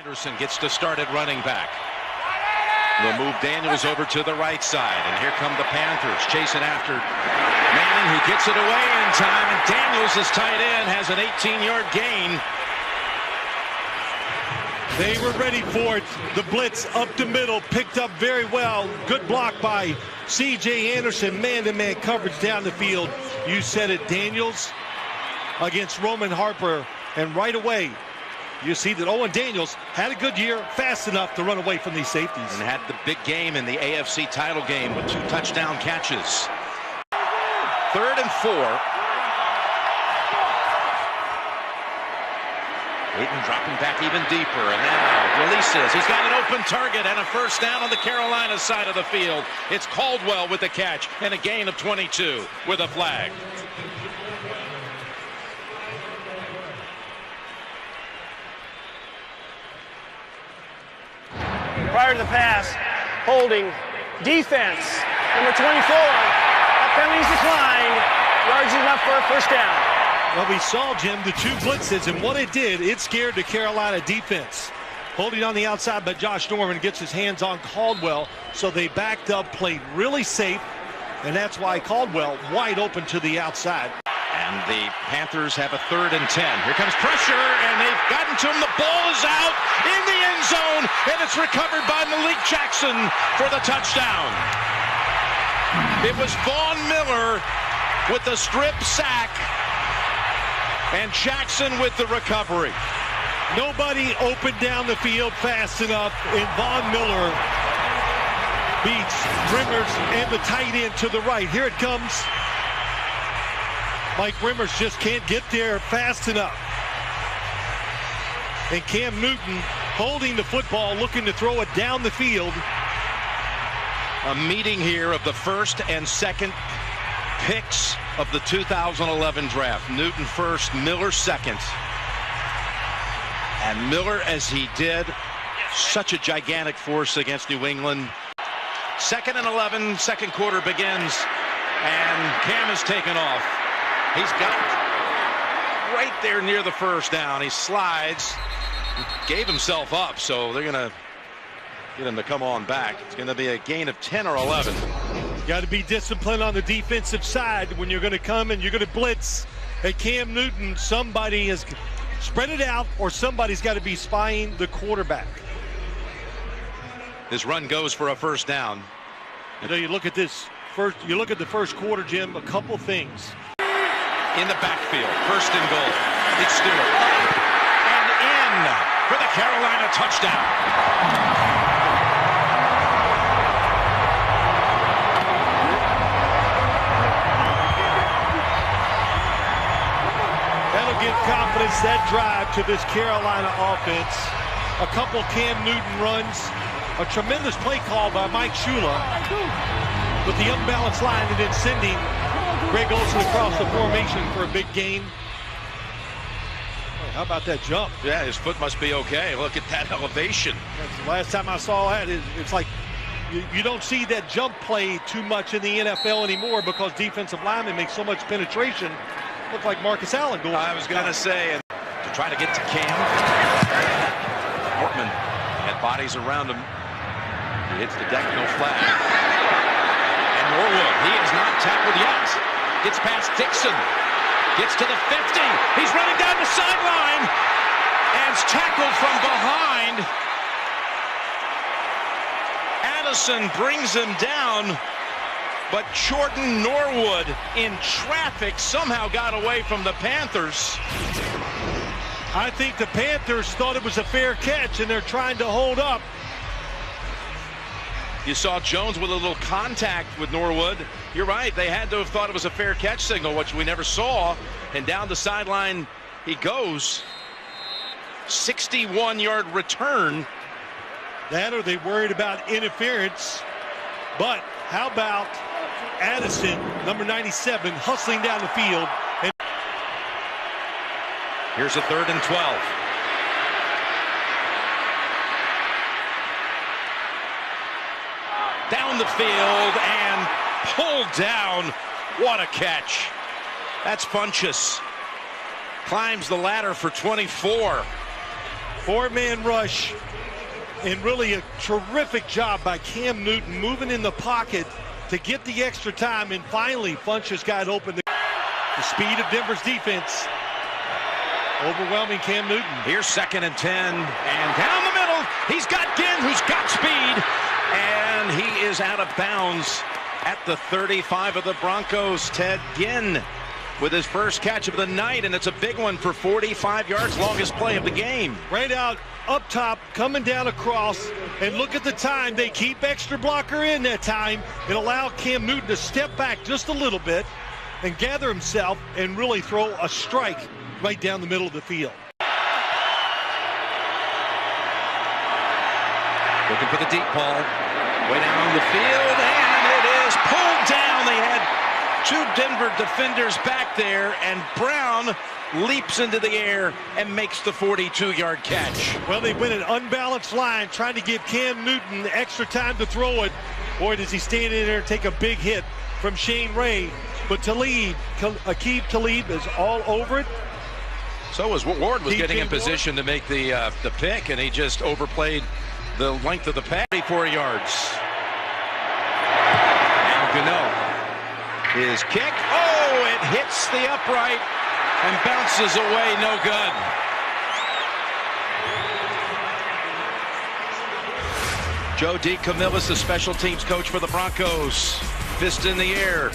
Anderson gets to start at running back. They'll move Daniels over to the right side, and here come the Panthers chasing after Manning, who gets it away in time, and Daniels, his tight end, has an 18-yard gain. They were ready for it. The blitz up the middle, picked up very well. Good block by C.J. Anderson, man-to-man coverage down the field. You said it, Daniels against Roman Harper, and right away you see that Owen Daniels had a good year, fast enough to run away from these safeties. And had the big game in the AFC title game with 2 touchdown catches. 3rd and 4. Hayden dropping back even deeper, and now releases. He's got an open target and a first down on the Carolina side of the field. It's Caldwell with the catch and a gain of 22 with a flag. Prior to the pass, holding, defense, number 24. That penalty's declined. Yards enough for a first down. Well, we saw, Jim, the 2 blitzes, and what it did, it scared the Carolina defense. Holding on the outside, but Josh Norman gets his hands on Caldwell, so they backed up, played really safe, and that's why Caldwell wide open to the outside. And the Panthers have a 3rd and 10. Here comes pressure, and they've gotten to him. The ball is out in the end zone, and it's recovered by Malik Jackson for the touchdown. It was Von Miller with the strip sack, and Jackson with the recovery. Nobody opened down the field fast enough, and Von Miller beats Rimmers and the tight end to the right. Here it comes. Mike Rimmers just can't get there fast enough. And Cam Newton holding the football, looking to throw it down the field. A meeting here of the 1st and 2nd picks of the 2011 draft. Newton 1st, Miller 2nd. And Miller, as he did, such a gigantic force against New England. 2nd and 11, 2nd quarter begins, and Cam is taken off. He's got it right there near the first down. He slides, gave himself up, so they're going to get him to come on back. It's going to be a gain of 10 or 11. Got to be disciplined on the defensive side when you're going to come and you're going to blitz. At Cam Newton, somebody has spread it out, or somebody's got to be spying the quarterback. This run goes for a first down. You know, you look at this first. You look at the first quarter, Jim. A couple things. In the backfield, 1st and goal. It's Stewart. And in for the Carolina touchdown. That'll give confidence, that drive, to this Carolina offense. A couple Cam Newton runs. A tremendous play call by Mike Shula with the unbalanced line, and then sending Greg Olsen across the formation for a big gain. How about that jump? Yeah, his foot must be okay. Look at that elevation. That's the last time I saw that. It's like you don't see that jump play too much in the NFL anymore because defensive linemen make so much penetration. Looked like Marcus Allen going. I was going to say, and to try to get to Cam. Portman had bodies around him. He hits the deck, no flag. And Norwood, he is not tackled yet. Gets past Dixon. Gets to the 50. He's running down the sideline. And is tackled from behind. Addison brings him down. But Jordan Norwood in traffic somehow got away from the Panthers. I think the Panthers thought it was a fair catch, and they're trying to hold up. You saw Jones with a little contact with Norwood. You're right, they had to have thought it was a fair catch signal, which we never saw. And down the sideline he goes. 61-yard return. That, or they worried about interference. But how about Addison, number 97, hustling down the field. And here's a 3rd and 12. Down the field and pulled down. What a catch. That's Funchess. Climbs the ladder for 24. Four-man rush, and really a terrific job by Cam Newton moving in the pocket to get the extra time, and finally Funchess got open. The speed of Denver's defense overwhelming Cam Newton. Here's 2nd and 10, and down the middle, he's got Ginn, who's got speed, and he is out of bounds at the 35 of the Broncos. Ted Ginn with his first catch of the night, and it's a big one for 45 yards, longest play of the game. Right out up top, coming down across, and look at the time. They keep extra blocker in that time and allow Cam Newton to step back just a little bit and gather himself and really throw a strike right down the middle of the field. Looking for the deep ball, way down the field, and it is pulled down. They had 2 Denver defenders back there, and Brown leaps into the air and makes the 42-yard catch. Well, they went an unbalanced line trying to give Cam Newton extra time to throw it. Boy, does he stand in there and take a big hit from Shane Ray. But Aqib Talib is all over it. So was Ward was getting in position to make the pick, and he just overplayed the length of the pass. 34 yards. And Gano, his kick. Oh, it hits the upright and bounces away. No good. Joe DeCamillis, the special teams coach for the Broncos. Fist in the air.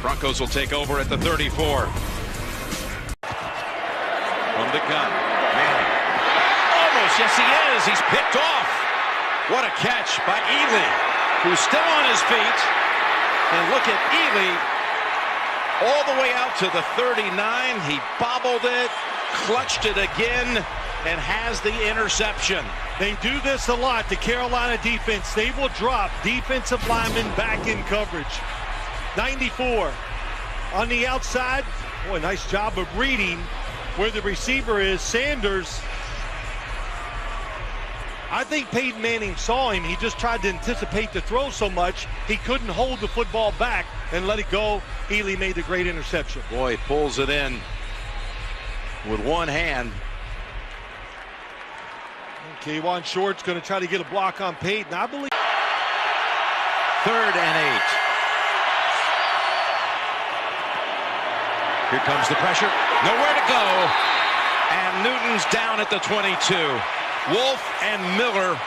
Broncos will take over at the 34. From the gun, Manning. Almost, yes he is. He's picked off. What a catch by Ely, who's still on his feet. And look at Ely all the way out to the 39. He bobbled it, clutched it again, and has the interception. They do this a lot, the Carolina defense. They will drop defensive linemen back in coverage. 94 on the outside. Boy, nice job of reading where the receiver is. Sanders. I think Peyton Manning saw him. He just tried to anticipate the throw so much he couldn't hold the football back and let it go. Ely made the great interception. Boy, he pulls it in with one hand. K'Wan Short's going to try to get a block on Peyton, I believe. 3rd and 8. Here comes the pressure. Nowhere to go. And Newton's down at the 22. Wolf and Miller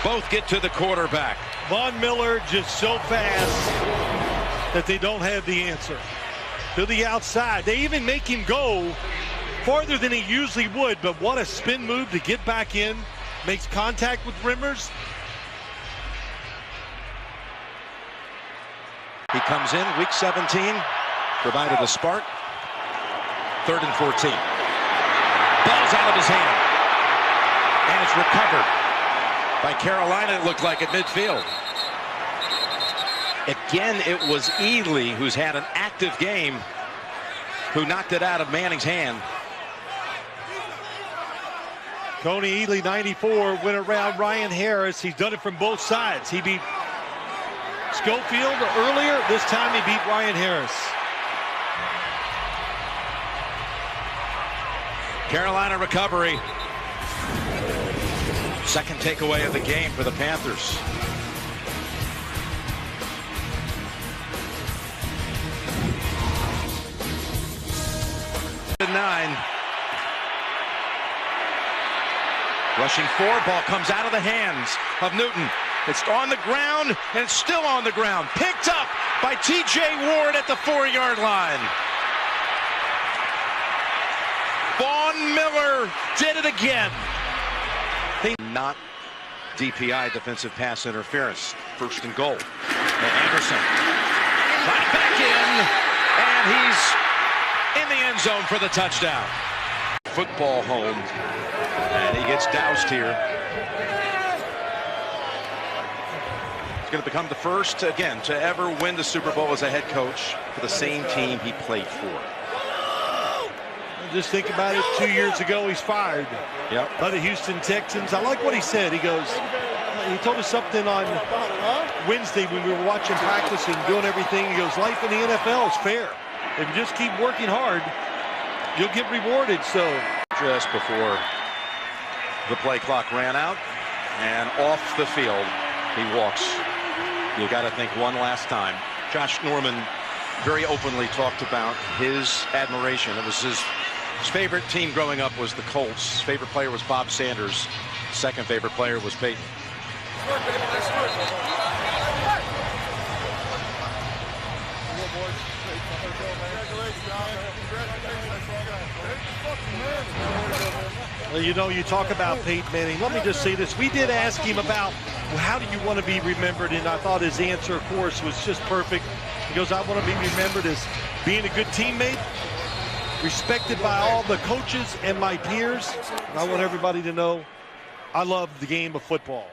both get to the quarterback. Von Miller just so fast that they don't have the answer. To the outside. They even make him go farther than he usually would, but what a spin move to get back in. Makes contact with Rimmers. He comes in, week 17, provided a spark. 3rd and 14. Ball's out of his hand. And it's recovered by Carolina, it looked like, at midfield. Again, it was Ely, who's had an active game, who knocked it out of Manning's hand. Tony Ely, 94, went around Ryan Harris. He's done it from both sides. He beat Schofield earlier. This time he beat Ryan Harris. Carolina recovery. Second takeaway of the game for the Panthers. Nine. Rushing 4, ball comes out of the hands of Newton. It's on the ground, and it's still on the ground. Picked up by T.J. Ward at the 4-yard line. Von Miller did it again. Not DPI, defensive pass interference. 1st and goal. And Anderson right back in, and he's in the end zone for the touchdown. Football home, and he gets doused here. He's going to become the first, again, to ever win the Super Bowl as a head coach for the same team he played for. Just think about it, 2 years ago he's fired. Yep. By the Houston Texans. I like what he said. He goes, he told us something on Wednesday when we were watching practice and doing everything. He goes, life in the NFL is fair. If you just keep working hard, you'll get rewarded. So just before the play clock ran out, and off the field he walks. You got to think one last time. Josh Norman very openly talked about his admiration. It was his favorite team growing up was the Colts. His favorite player was Bob Sanders. Second favorite player was Peyton. Well, you know, you talk about Peyton Manning. Let me just say this. We did ask him about, well, how do you want to be remembered? And I thought his answer, of course, was just perfect. He goes, I want to be remembered as being a good teammate, respected by all the coaches and my peers. And I want everybody to know I love the game of football.